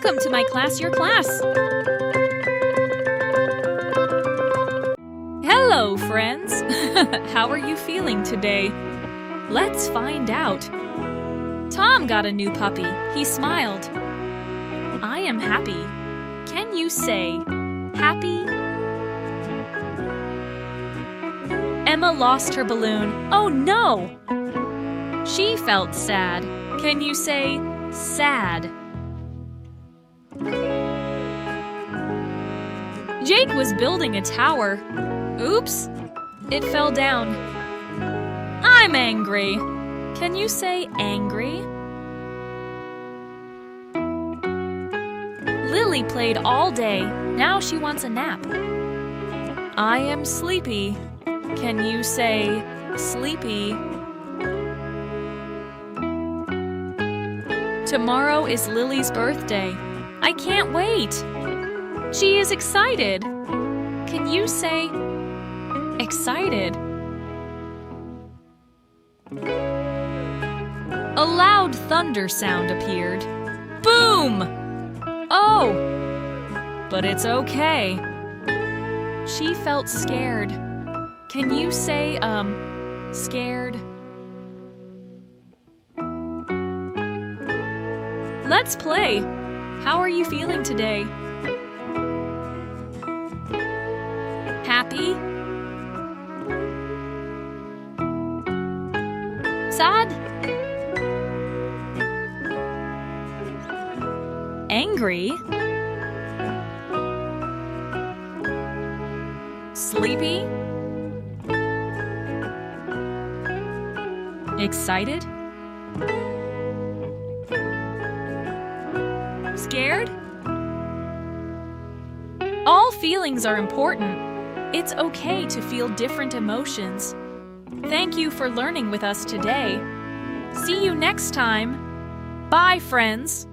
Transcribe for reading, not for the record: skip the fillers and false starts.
Welcome to my class, your class. Hello, friends. How are you feeling today? Let's find out. Tom got a new puppy. He smiled. I am happy. Can you say happy? Emma lost her balloon. Oh no! She felt sad. Can you say sad? Jake was building a tower. Oops! It fell down. I'm angry. Can you say angry? Lily played all day. Now she wants a nap. I am sleepy. Can you say sleepy? Tomorrow is Lily's birthday. I can't wait. She is excited. Can you say excited? A loud thunder sound appeared. Boom! Oh! But it's okay. She felt scared. Can you say, scared? Let's play. How are you feeling today? Happy? Sad? Angry? Sleepy? Excited? Scared? All feelings are important. It's okay to feel different emotions. Thank you for learning with us today. See you next time. Bye, friends.